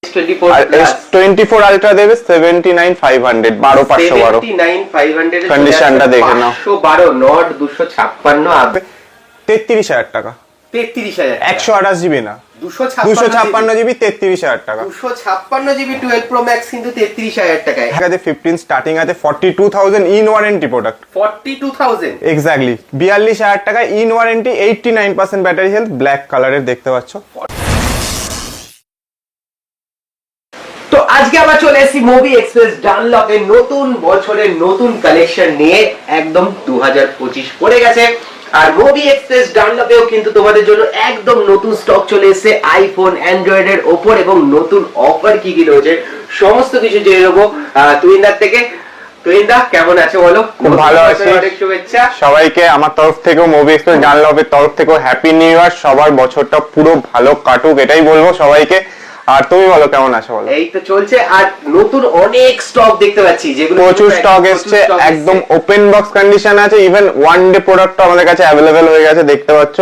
S24 ultra দেবে 79500 12512 79500 কন্ডিশনটা দেখে নাও 512 নট 256 আবে 33000 টাকা 33000 128 জিবি না 256 জিবি 33000 টাকা 256 জিবি 12 প্রো ম্যাক্স কিন্তু 33000 টাকায়। আছে 15 স্টার্টিং আছে 42000 ইন ওয়ারেন্টি প্রোডাক্ট 42000 এক্স্যাক্টলি 42000 টাকা in warranty 89% battery health black কালারের দেখতে পাচ্ছ। তো আজকে আবার চলে এসেছি মুভি এক্সপ্রেস ডানলপের নতুন বছরের নতুন কালেকশন নিয়ে। একদম 2025 পড়ে গেছে আর মুভি এক্সপ্রেস ডানলপেও কিন্তু তোমাদের জন্য একদম নতুন স্টক চলে এসেছে আইফোন অ্যান্ড্রয়েড এর উপর, এবং নতুন অফার কি কি রয়েছে সমস্ত কিছু জেনে নেবো তুহিনদার থেকে। তুহিনদা কেমন আছে বলো? খুব ভালো আছি, অনেক শুভেচ্ছা সবাইকে আমার তরফ থেকেও, মুভি এক্সপ্রেস ডানলপের তরফ থেকেও হ্যাপি নিউ ইয়ার। সবার বছরটা পুরো ভালো কাটুক এটাই বলবো সবাইকে। আর তুমি বলো কেমন আছো বলো? এই তো চলছে, আর নতুন অনেক স্টক দেখতে পাচ্ছি যেগুলো প্রচুর স্টক এসছে, একদম ওপেন বক্স কন্ডিশন আছে। ইভেন ওয়ান ডে প্রোডাক্টও আমাদের কাছে অ্যাভেলেবেল হয়ে গেছে, দেখতে পাচ্ছ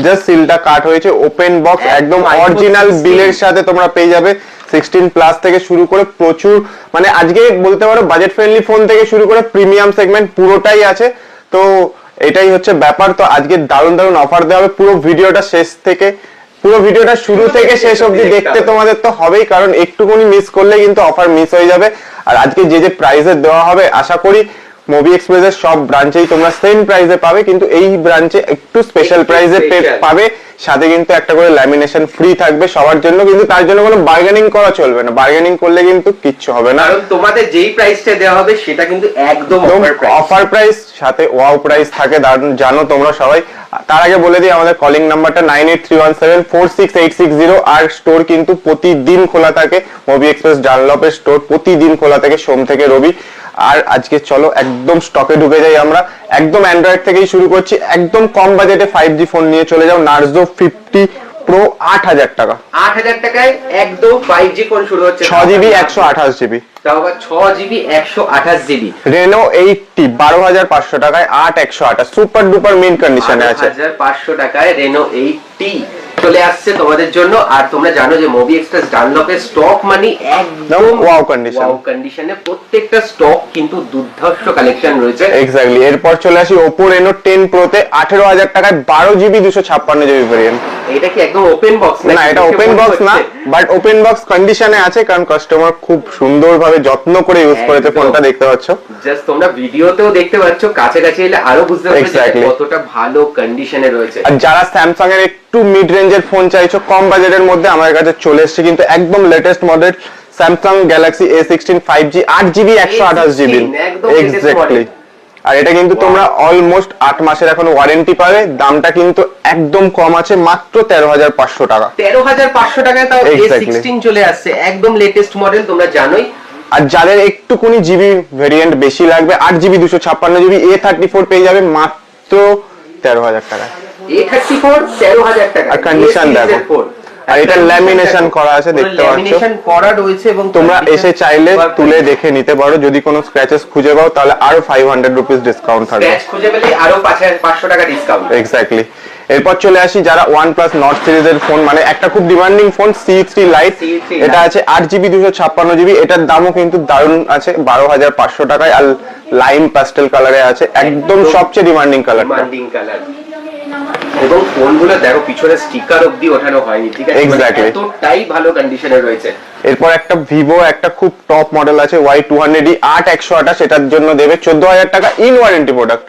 জাস্ট সিলটা কাট হয়েছে। ওপেন বক্স একদম অরিজিনাল বিলের সাথে তোমরা পেয়ে যাবে। 16 প্লাস থেকে শুরু করে প্রচুর, মানে আজকে বলতে পারো বাজেট ফ্রেন্ডলি ফোন থেকে শুরু করে প্রিমিয়াম সেগমেন্ট পুরোটাই আছে। তো এটাই হচ্ছে ব্যাপার। তো আজকে দারুণ দারুণ অফার দেওয়া হবে। পুরো ভিডিওটা শুরু থেকে শেষ অবধি দেখতে তোমাদের তো হবেই, কারণ একটুকুনি মিস করলে কিন্তু অফার মিস হয়ে যাবে। আর আজকে যে প্রাইসে দেওয়া হবে আশা করি মুভি এক্সপ্রেসের সব ব্রাঞ্চেই তোমরা সেম প্রাইসে পাবে, কিন্তু এই ব্রাঞ্চে একটু স্পেশাল প্রাইসে পাবে। সাথে কিন্তু একটা করে ল্যামিনেশন ফ্রি থাকবে সবার জন্য, কিন্তু তার জন্য কোনো বার্গেনিং করা চলবে না। বার্গেনিং করলে কিন্তু কিচ্ছু হবে না, কারণ তোমাদের যেই প্রাইসটা দেওয়া হবে সেটা কিন্তু একদম অফার প্রাইস, সাথে ওয়াও প্রাইস থাকে, জানো তোমরা সবাই। তার আগে বলে দিই আমাদের কলিং নাম্বারটা 9831746860। আর স্টোর কিন্তু প্রতিদিন খোলা থাকে, মুভি এক্সপ্রেস ডানলপের স্টোর প্রতিদিন খোলা থাকে সোম থেকে রবি। আর আজকে চলো একদম স্টকে ঢুকে যাই আমরা। একদম অ্যান্ড্রয়েড থেকেই শুরু করছি, একদম কম বাজেটে 5G ফোন নিয়ে চলে যাও। নার্জো 50 প্রো 8000 টাকা, 8000 টাকায় একদম 5G ফোন শুরু হচ্ছে, 6GB 128GB, তাও আবার 6GB 128GB। রেনো 80 12500 টাকায় 8128 সুপার ডুপার মিন্ট কন্ডিশনে আছে। 12500 টাকায় রেনো 80 চলে আসছে তোমাদের জন্য। আর তোমরা জানো যে মুভি এক্সপ্রেস ডানলপের স্টক মানে একদম ওয়াও কন্ডিশনে প্রত্যেকটা স্টক কিন্তু দুর্ধর্ষ কালেকশন রয়েছে। এক্স্যাক্টলি। এরপর চলে আসি Oppo Reno 10 Pro তে 18000 টাকায় 12GB 256GB ভেরিয়েন্ট। এটা কি একদম ওপেন বক্স? না, এটা ওপেন বক্স না, বাট ওপেন বক্স কন্ডিশনে আছে, কারণ কাস্টমার খুব সুন্দরভাবে যত্ন করে ইউজ করেছে ফোনটা, দেখতে পাচ্ছ। জাস্ট তোমরা ভিডিওতেও দেখতে পাচ্ছ, কাছে এলে আরো বুঝতে পারবে কতটা ভালো কন্ডিশনে রয়েছে। আর যারা স্যামসাং এর একটু মিড রেঞ্জের ফোন চাইছো কম বাজেটের মধ্যে, আমাদের কাছে চলে এসেছে কিন্তু একদম latest model Samsung Galaxy A16 5G 8GB 128GB। Exactly. আর এটা কিন্তু তোমরা অলমোস্ট 8 মাসের এখন ওয়ারেন্টি পাবে। দামটা কিন্তু একদম কম আছে, মাত্র 13500 টাকা। 13500 টাকায় তাও A16 চলে আসছে, একদম লেটেস্ট মডেল, তোমরা জানোই। আর যাদের একটুকুনি জিবি ভেরিয়েন্ট বেশি লাগবে, 8GB 256GB A34 পেয়ে যাবে মাত্র 13000 টাকা। A34 13000 টাকা। আর কন্ডিশন দেখো, আর এটা ল্যামিনেশন করা আছে, দেখতে পাচ্ছ। ল্যামিনেশন করা রয়েছে, এবং তোমরা এসে চাইলে তুলে দেখে নিতে পারো। যদি কোনো স্ক্র্যাচেস খুঁজে পাও তাহলে আরো 500 রুপিস ডিসকাউন্ট থাকবে। স্ক্র্যাচ খুঁজে পেলে আরো 500 টাকা ডিসকাউন্ট। এক্স্যাক্টলি। এরপর চলে আসি যারা OnePlus Nord সিরিজের ফোন, মানে একটা খুব ডিমান্ডিং ফোন C3 Lite। এটা আছে 8GB 256GB। এটার দামও কিন্তু দারুণ আছে, 12500 টাকায়। আর লাইম প্যাস্টেল কালারে আছে, একদম সবচেয়ে ডিমান্ডিং কালার। এবং ফোনগুলো দেখো পিছনে স্টিকার অবধি ওঠানো হয়নি, ঠিক আছে? এক্স্যাক্টলি, এতটাই ভালো কন্ডিশনে রয়েছে। এরপর একটা ভিভো একটা খুব টপ মডেল আছে Y200E 8128। এটার জন্য দেবে 14000 টাকা ইন ওয়ারেন্টি প্রোডাক্ট।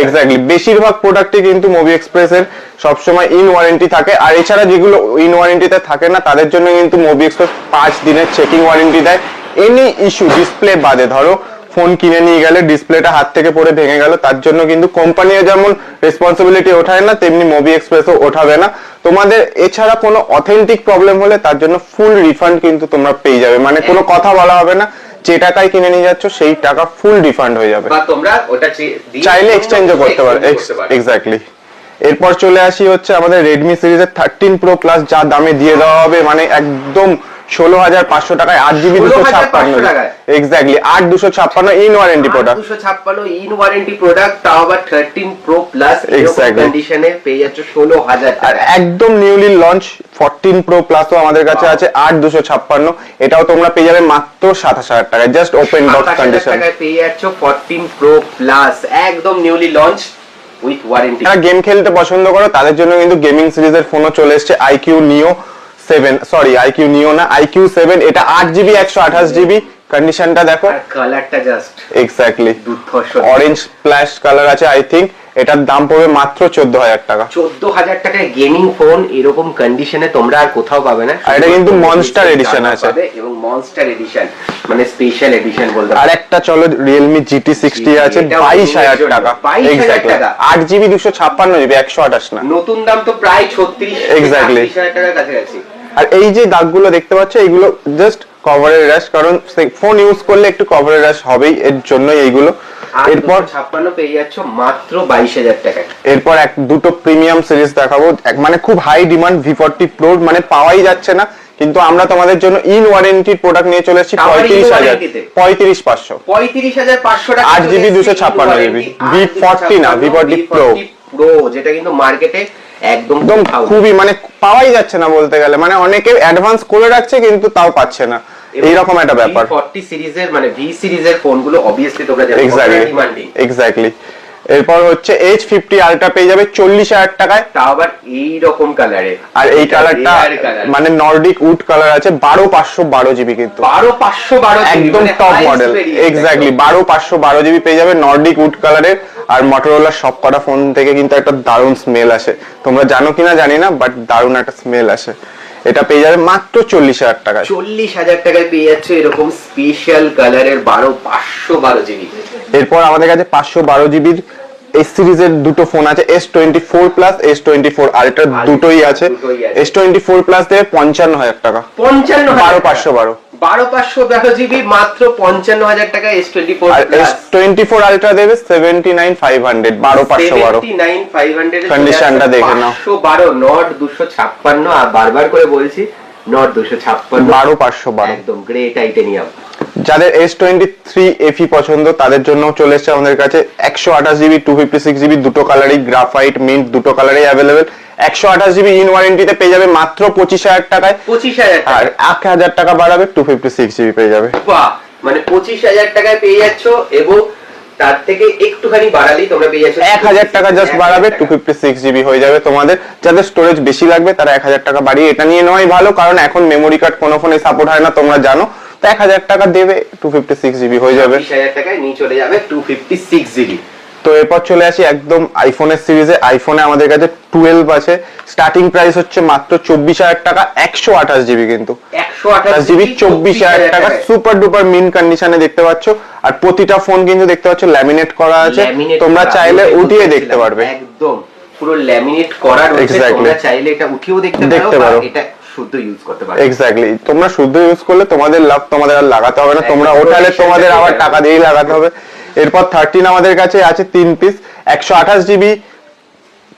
এক্স্যাক্টলি। বেশিরভাগ প্রোডাক্টই কিন্তু মুভি এক্সপ্রেসের সবসময় ইন ওয়ারেন্টি থাকে। আর এছাড়া যেগুলো ইন ওয়ারেন্টিতে থাকে না তাদের জন্য কিন্তু মুভি এক্সপ্রেস 5 দিনের চেকিং ওয়ারেন্টি দেয়। এনি ইস্যু ডিসপ্লে বাদে, ধরো ফোন কিনে নিয়ে গেলে ডিসপ্লেটা হাত থেকে পড়ে ভেঙে গেল, তার জন্য কিন্তু কোম্পানিও যেমন রেসপন্সিবিলিটি ওঠায় না, তেমনি মুভি এক্সপ্রেসও ওঠাবে না তোমাদের। এছাড়া কোনো অথেন্টিক প্রবলেম হলে তার জন্য ফুল রিফান্ড কিন্তু তোমরা পেয়ে যাবে, মানে কোনো কথা বলা হবে না। যে টাকায় কিনে নিয়ে যাচ্ছ সেই টাকা ফুল রিফান্ড হয়ে যাবে, বা তোমরা ওটা চাইলে এক্সচেঞ্জও করতে পারো। এক্স্যাক্টলি। এরপর চলে আসি হচ্ছে আমাদের Redmi সিরিজের 13 Pro Plus, যা দামে দিয়ে দেওয়া হবে, মানে একদম 16,500 টাকায় 8GB 256 exactly 8256 in warranty product 256 in warranty product, তাও আবার 13 প্রো প্লাস এরকম কন্ডিশনে পেয়ে যাচ্ছে 16,000 আর টাকা। একদম নিউলি লঞ্চ 14 প্রো প্লাসও আমাদের কাছে আছে 8256, এটাও তোমরা পেয়ে যাবে মাত্র 27,000 টাকায়, জাস্ট ওপেন বক্স 27,000 কন্ডিশন। টাকায় পেয়ে যাচ্ছ 14 প্রো প্লাস একদম নিউলি লঞ্চ উইথ ওয়ারেন্টি। যারা গেম খেলতে পছন্দ করো তাদের জন্য কিন্তু গেমিং সিরিজের ফোনও চলে এসেছে, IQ Neo 7, sorry IQ Neo না, IQ 7, এটা 8GB 128GB, কন্ডিশনটা দেখো, আর কালারটা জাস্ট এক্স্যাক্টলি দুর্ধর্ষ অরেঞ্জ স্প্ল্যাশ কালার আছে আই থিংক। এটার দাম পড়বে মাত্র 14,000 টাকা। 14,000 টাকায় গেমিং ফোন এরকম কন্ডিশনে তোমরা আর কোথাও পাবে না। আর এটা কিন্তু মনস্টার এডিশন আছে, এবং মনস্টার এডিশন মানে স্পেশাল এডিশন বলতে আর একটা চলো Realme GT60 আছে 22,000 টাকা, 22,000 টাকা, 8GB 256GB, 128 না। নতুন দাম তো প্রায় 36 Exactly. 38,000 টাকার কাছাকাছি। আর এই যে দাগগুলো দেখতে পাচ্ছ এগুলো জাস্ট কভারের র্যাশ, কারণ ফোন ইউজ করলে একটু কভারের র্যাশ হবেই, এর জন্যই এইগুলো। এরপর 56 পেয়ে যাচ্ছ মাত্র 22,000 টাকায়। এরপর দুটো প্রিমিয়াম সিরিজ দেখাবো, মানে খুব হাই ডিমান্ড V40 Pro, মানে পাওয়াই যাচ্ছে না, কিন্তু আমরা তোমাদের জন্য ইন ওয়ারেন্টি প্রোডাক্ট নিয়ে চলে এসেছি 35,000, 35,500, 35,500 টাকা, 8GB 256GB, V40 না, V40 Pro, যেটা কিন্তু মার্কেটে একদম খুবই মানে পাওয়াই যাচ্ছে না বলতে গেলে, মানে অনেকে অ্যাডভান্স করে রাখছে কিন্তু তাও পাচ্ছে না, এইরকম একটা ব্যাপার। V40 সিরিজের মানে V সিরিজের ফোনগুলো অবভিয়াসলি তোমরা জানো ডিমান্ডিং। এক্স্যাক্টলি। এরপর হচ্ছে H50 Ultra পেয়ে যাবে 40,000 টাকায়, তাও আবার এই রকম কালারে, আর এই কালারটা মানে নর্ডিক উড কালার আছে, 12,512GB, কিন্তু 12,512 একদম টপ মডেল, এক্স্যাক্টলি 12,512GB পেয়ে যাবে নর্ডিক উড কালারের। আর মটোরোলার সব কটা ফোন থেকে কিন্তু একটা দারুণ স্মেল আসে, তোমরা জানো কিনা জানি না, বাট দারুণ একটা স্মেল আসে। এটা পেয়ে যাবে মাত্র 40,000 টাকায়। 40,000 টাকায় পেয়ে যাচ্ছে এরকম স্পেশাল কালারের 12,512GB। এরপর আমাদের কাছে 512GBর এই সিরিজের দুটো ফোন আছে, S24 প্লাস S24 Ultra, দুটোই আছে। S24 প্লাস দেবে 55,000 টাকা, 55,512 12,512GB মাত্র 55,000 টাকা S24 আর প্লাস। S24 Ultra দেবে 79,500, 12,512 79,500 কন্ডিশনটা দেখে নাও, 512 নট 256, আর বারবার করে বলছি নট 256, 12,512 একদম গ্রে টাইটেনিয়াম। যাদের S23 FE পছন্দ তাদের জন্য চলে এসেছে আমাদের কাছে 128GB 256GB, দুটো কালারই গ্রাফাইট মিন্ট, দুটো কালারই অ্যাভেলেবেল। 128GB ইন ওয়ারেন্টিতে পেয়ে যাবে মাত্র 25,000 টাকায়, 25,000 টাকা, আর 1,000 টাকা বাড়াবে 256GB পেয়ে যাবে। বাহ, মানে 25,000 টাকায় পেয়ে যাচ্ছ, এবং তার থেকে একটুখানি বাড়ালেই তোমরা পেয়ে যাচ্ছ 1,000 টাকা জাস্ট বাড়াবে 256GB হয়ে যাবে তোমাদের। যাদের স্টোরেজ বেশি লাগবে তারা 1,000 টাকা বাড়িয়ে এটা নিয়ে নেওয়াই ভালো, কারণ এখন মেমোরি কার্ড কোনো ফোনে সাপোর্ট হয় না, তোমরা জানো, তো 1,000 টাকা দেবে 256GB হয়ে যাবে। 20,000 টাকায় নিয়ে চলে যাবে 256GB। তো এরপর চলে আসি একদম আইফোনের সিরিজে। আইফোনে আমাদের কাছে 12 আছে, স্টার্টিং প্রাইস হচ্ছে মাত্র 24,000 টাকা, 128GB, কিন্তু 128GB 24,000 টাকা, সুপার ডুপার মিন কন্ডিশনে দেখতে পাচ্ছ। আর প্রতিটা ফোন কিন্তু দেখতে পাচ্ছ ল্যামিনেট করা আছে, তোমরা চাইলে উঠিয়ে দেখতে পারবে, একদম পুরো ল্যামিনেট করা রয়েছে, তোমরা চাইলে এটা উঠিয়েও দেখতে পারো, এটা শুদ্ধ ইউজ করতে পারো। এক্স্যাক্টলি, তোমরা শুদ্ধ ইউজ করলে তোমাদের লাভ, তোমাদের আর লাগাতে হবে না, তোমরা ওঠালে তোমাদের আবার টাকা দিয়েই লাগাতে হবে। এরপর 13 আমাদের কাছে আছে 3 পিস, 128GB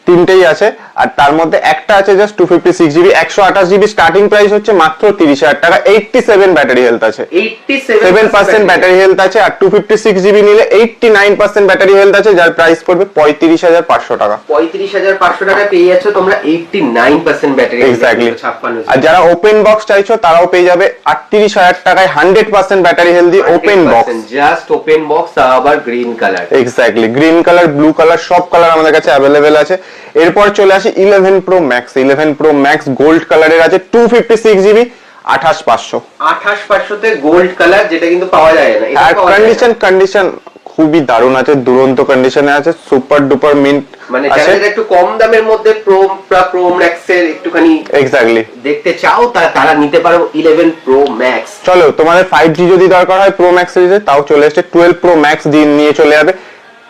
তিনটেই আছে, আর তার মধ্যে একটা আছে just 256GB। 128GB starting price হচ্ছে মাত্র 30,000 টাকা, 87 ব্যাটারি হেলথ আছে, 87% ব্যাটারি হেলথ আছে। আর 256GB নিলে 89% ব্যাটারি হেলথ আছে, যার প্রাইস পড়বে 35,500 টাকা। 35,500 টাকা পেয়ে যাচ্ছ তোমরা 89% ব্যাটারি। এক্স্যাক্টলি। আর যারা ওপেন বক্স চাইছো তারাও পেয়ে যাবে 38,000 টাকায় 100% battery healthy open box, just open box, আবার green colour. Exactly, green colour, blue colour, সব কালার আমাদের কাছে অ্যাভেলেবেল আছে। এরপর চলে আসি 11 Pro Max। 11 Pro Max gold কালারের আছে 256GB, 28,500। 28,500 তে গোল্ড কালার, যেটা কিন্তু পাওয়া যায় না। আর কন্ডিশন খুবই দারুণ আছে, দুরন্ত কন্ডিশনে আছে, সুপার ডুপার মিন্ট মানে যারা একটু কম দামের মধ্যে প্রো ম্যাক্স এর একটুখানি এক্স্যাক্টলি দেখতে চাও, তারা নিতে পারো 11 Pro Max। চলো, তোমাদের 5G যদি দরকার হয় Pro Max সিরিজে, তাও চলে এসেছে 12 Pro Max দিন নিয়ে চলে যাবে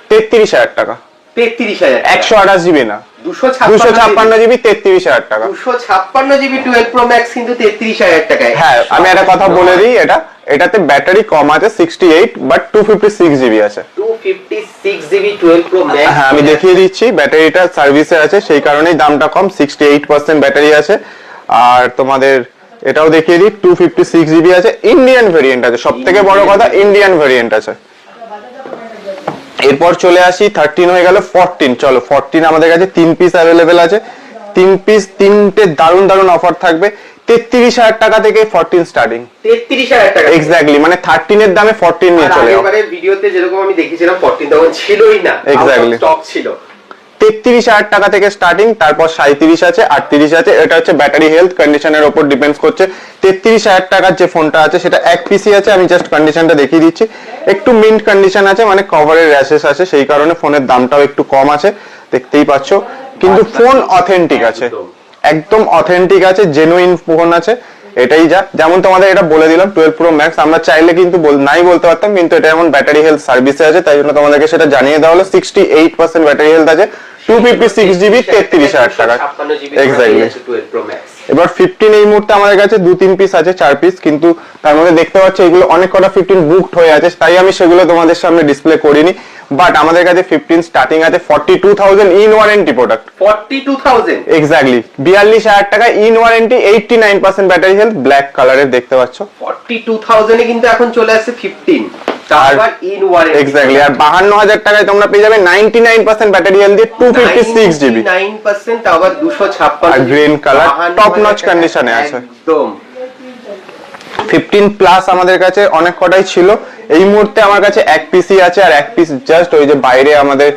33,000 টাকা। 33,000, 128GB না, 256GB, 33,000 টাকা। 256GB 12 Pro Max কিন্তু 33,000 টাকায়। হ্যাঁ, আমি একটা কথা বলে দিই, এটাতে ব্যাটারি কম আছে 68, বাট 256GB আছে। 256GB 12 Pro Max। হ্যাঁ, আমি দেখিয়ে দিচ্ছি, ব্যাটারিটা সার্ভিসে আছে, সেই কারণেই দামটা কম, 68% ব্যাটারি আছে। আর তোমাদের এটাও দেখিয়ে দিই, 256 জিবি আছে, ইন্ডিয়ান ভেরিয়েন্ট আছে, সব থেকে বড় কথা ইন্ডিয়ান ভেরিয়েন্ট আছে। এরপর চলে আসি 13 হয়ে গেল 14। চলো 14 আমাদের কাছে 3 পিস অ্যাভেলেবেল আছে, 3 পিস, তিনটে দারুণ দারুণ অফার থাকবে। 33,000 টাকা থেকে 14 স্টার্টিং। 33,000 টাকা এক্স্যাক্টলি, মানে 13 এর দামে 14 নিয়ে চলে যাও। আগেরবারে ভিডিওতে যেরকম আমি দেখেছিলাম 14 তখন ছিলই না, এক্স্যাক্টলি স্টক ছিল। 33,000 টাকা থেকে স্টার্টিং, তারপর 37 আছে, 38 আছে। এটা হচ্ছে ব্যাটারি হেলথ কন্ডিশনের উপর ডিপেন্ডস করছে। 33,000 টাকার যে ফোনটা আছে সেটা এক পিসি আছে, আমি জাস্ট কন্ডিশনটা দেখিয়ে দিচ্ছি। একটু মিন্ট কন্ডিশন আছে, মানে কভারের র্যাশেস আছে, সেই কারণে ফোনের দামটাও একটু কম আছে, দেখতেই পাচ্ছ। কিন্তু ফোন অথেন্টিক আছে, একদম অথেন্টিক আছে, জেনুইন ফোন আছে। এটাই যা, যেমন তোমাদের এটা বলে দিলাম 12 Pro Max, আমরা চাইলে কিন্তু নাই বলতে পারতাম, কিন্তু এটা এমন ব্যাটারি হেলথ সার্ভিসে আছে, তাই জন্য তোমাদেরকে সেটা জানিয়ে দেওয়া হলো। 68% ব্যাটারি হেলথ আছে, 256 জিবি, 33,000 টাকা। এক্স্যাক্টলি। এবার 15 এই মুহূর্তে আমাদের কাছে 2-3 পিস আছে, 4 পিস, কিন্তু তার মধ্যে দেখতে পাচ্ছ এগুলো অনেক কটা 15 বুকড হয়ে আছে, তাই আমি সেগুলো তোমাদের সামনে ডিসপ্লে করিনি। বাট আমাদের কাছে 15 স্টার্টিং আছে 42,000 ইন ওয়ারেন্টি প্রোডাক্ট। 42,000 এক্স্যাক্টলি, 42,000 টাকা in warranty, 89% battery health, black কালারের দেখতে পাচ্ছ। 42,000 এ কিন্তু এখন চলে আসছে 15, তারপর ইন ওয়ারেন্টি। এক্স্যাক্টলি, আর 52,000 টাকায় তোমরা পেয়ে যাবে 99% ব্যাটারি হেলথ দিয়ে 256 জিবি, 99% আবার 256, আর গ্রিন কালার, টপ নচ কন্ডিশনে আছে একদম। 15 প্লাস আমাদের কাছে অনেক কটাই ছিল, এই মুহূর্তে আমার কাছে এক পিসি আছে, আর এক পিস জাস্ট ওই যে বাইরে আমাদের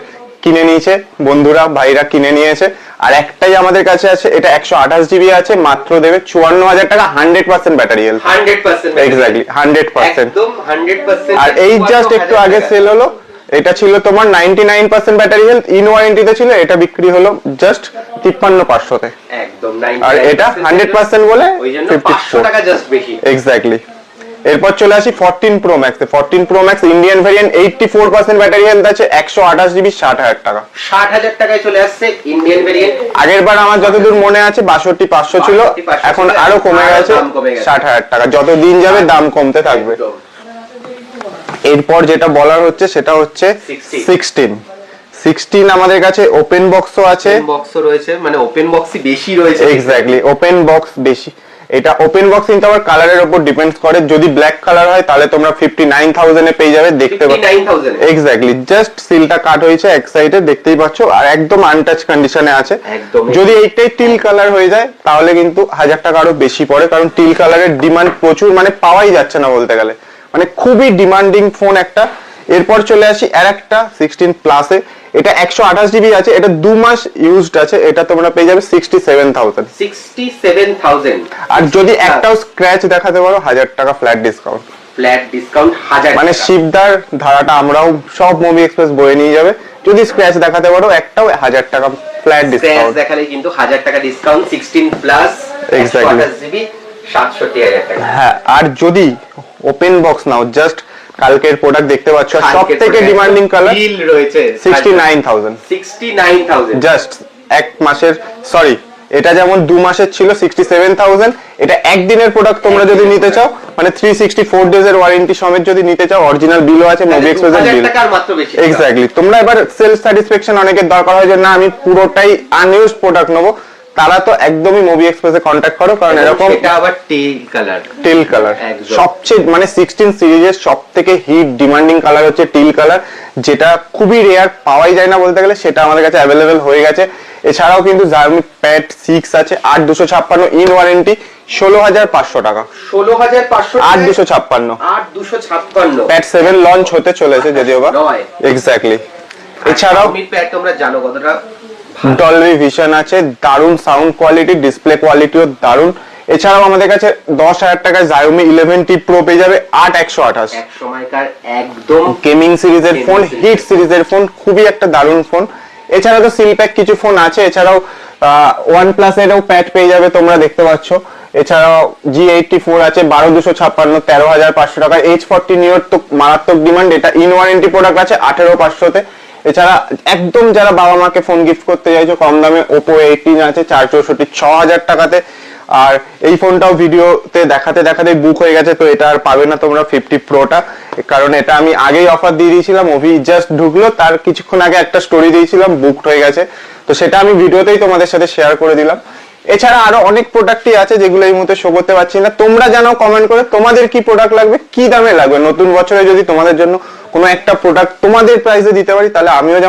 কিনে নিয়েছে বন্ধুরা, ভাইরা কিনে নিয়েছে। আর একটাই আমাদের কাছে আছে, এটা 128 জিবি আছে, মাত্র দেবে 54,000 টাকা, 100% ব্যাটারি হেলথ। 100% এক্স্যাক্টলি 100%। একদম 100%। আর এই জাস্ট একটু আগে সেল হলো, এটা ছিল তোমার 99% ব্যাটারি হেলথ, ইন ওয়ারেন্টিতে ছিল, এটা বিক্রি হলো জাস্ট 53,500 তে। একদম। আর এটা 100% বলে ওইজন্য 500 টাকা জাস্ট বেশি। এক্স্যাক্টলি। এরপর চলে আসি 14 Pro Max এ। 14 Pro Max Indian variant, 84% battery health আছে, 128 জিবি, 60,000 টাকা। 60,000 টাকায় চলে আসছে ইন্ডিয়ান ভেরিয়েন্ট। আগের বার আমার যতদূর মনে আছে 62,500 ছিল, এখন আরো কমে গেছে 60,000 টাকা। যত দিন যাবে দাম কমতে থাকবে। এরপর যেটা বলার হচ্ছে সেটা হচ্ছে 16 আমাদের কাছে ওপেন বক্সও আছে, বক্সও রয়েছে, মানে ওপেন বক্সই বেশি রয়েছে। এক্স্যাক্টলি, ওপেন বক্স বেশি। এটা ওপেন বক্স কিন্তু আবার কালারের উপর ডিপেন্ডস করে, যদি ব্ল্যাক কালার হয় তাহলে তোমরা 59,000 এ পেয়ে যাবে, দেখতে পাচ্ছ। 59,000 এক্স্যাক্টলি, জাস্ট সিলটা কাট হয়েছে এক সাইডে, দেখতেই পাচ্ছ, আর একদম আনটাচ কন্ডিশনে আছে। যদি এইটাই টিল কালার হয়ে যায় তাহলে কিন্তু 1000 টাকা আরো বেশি পড়ে, কারণ টিল কালারের ডিমান্ড প্রচুর, মানে পাওয়াই যাচ্ছে না বলতে গেলে, মানে খুবই ডিমান্ডিং ফোন একটা। এরপর চলে আসি আরেকটা 16 প্লাসে, এটা 128 জিবি আছে, এটা 2 মাস ইউজড আছে, এটা তোমরা পেয়ে যাবে 67,000। 67,000। আর যদি একটাও স্ক্র্যাচ দেখাতে পারো 1000 টাকা ফ্ল্যাট ডিসকাউন্ট। ফ্ল্যাট ডিসকাউন্ট 1000, মানে শিবদার ধারাটা আমরাও সব মুভি এক্সপ্রেস বয়ে নিয়ে যাবে, যদি স্ক্র্যাচ দেখাতে পারো একটাও 1000 টাকা ফ্ল্যাট ডিসকাউন্ট। দেখালে কিন্তু 1000 টাকা ডিসকাউন্ট। 16 প্লাস, এক্স্যাক্টলি 128 জিবি, 67,000 টাকা। হ্যাঁ, আর যদি ওপেন বক্স নাও, জাস্ট কালকের প্রোডাক্ট দেখতে পাচ্ছ, সব থেকে ডিমান্ডিং কালার ডিল রয়েছে 69,000। 69,000 জাস্ট এক মাসের, সরি, এটা যেমন 2 মাসের ছিল 67,000, এটা একদিনের প্রোডাক্ট তোমরা যদি নিতে চাও, মানে 364 ডেজ এর ওয়ারেন্টি সমেত যদি নিতে চাও, অরিজিনাল বিলও আছে, মুভি এক্সপ্রেসের বিল। এক্স্যাক্টলি, তোমরা এবার সেলফ স্যাটিসফ্যাকশন অনেকের দরকার হয় যে না আমি পুরোটাই আনইউজড প্রোডাক্ট নেবো, তারা তো একদমই মুভি এক্সপ্রেসে কন্ট্যাক্ট করো, কারণ এরকম এটা আবার টিল কালার সবচেয়ে, মানে 16 সিরিজের সবথেকে হিট ডিমান্ডিং কালার হচ্ছে টিল কালার, যেটা খুবই রেয়ার, পাওয়াই যায় না বলতে গেলে, সেটা আমাদের কাছে অ্যাভেলেবেল হয়ে গেছে। এছাড়াও কিন্তু Xiaomi Pad 6 আছে, 8256 ইন ওয়ারেন্টি, 16,500 টাকা। 16,500, 8256 Pad 7 লঞ্চ হতে চলেছে যদিও বা। এক্স্যাক্টলি। এছাড়াও প্যাড তোমরা জানো কতটা ডলবি ভিশন আছে, দারুন সাউন্ড কোয়ালিটি, ডিসপ্লে কোয়ালিটিও দারুন। এছাড়াও আমাদের কাছে 10,000 টাকায় Xiaomi 11T Pro পেয়ে যাবে, 8/128। এক সময়কার একদম গেমিং সিরিজের ফোন, হিট সিরিজের ফোন, খুবই একটা দারুন ফোন। এছাড়াও তো সিলপ্যাক কিছু ফোন আছে, এছাড়াও OnePlus এরও প্যাড পেয়ে যাবে, তোমরা দেখতে পাচ্ছ। এছাড়াও G84 আছে, 12,256, 13,500 টাকা। H40 Neo তো মারাত্মক ডিমান্ড, এটা ইন ওয়ারেন্টি প্রোডাক্ট আছে 18,500 তে। এছাড়া একদম যারা বাবা মাকে ফোন গিফট করতে চাইছো কম দামে, Oppo A18 আছে 464, 6,000 টাকাতে। আর এই ফোনটাও ভিডিওতে দেখাতে দেখাতে বুক হয়ে গেছে, তো এটা আর পাবে না তোমরা 50 Proটা, কারণ এটা আমি আগেই অফার দিয়ে দিয়েছিলাম, মুভি জাস্ট ঢুকলো তার কিছুক্ষণ আগে একটা স্টোরি দিয়েছিলাম, বুকড হয়ে গেছে, তো সেটা আমি ভিডিওতেই তোমাদের সাথে শেয়ার করে দিলাম। এছাড়া আরো অনেক প্রোডাক্টই আছে যেগুলো এই মুহূর্তে শো করতে পারছি না। তোমরা জানাও কমেন্ট করে তোমাদের কি প্রোডাক্ট লাগবে, কি দামে লাগবে। নতুন বছরে যদি তোমাদের জন্য কোনো একটা প্রোডাক্ট তোমাদের প্রাইসে দিতে পারি তাহলে আমিও যেমন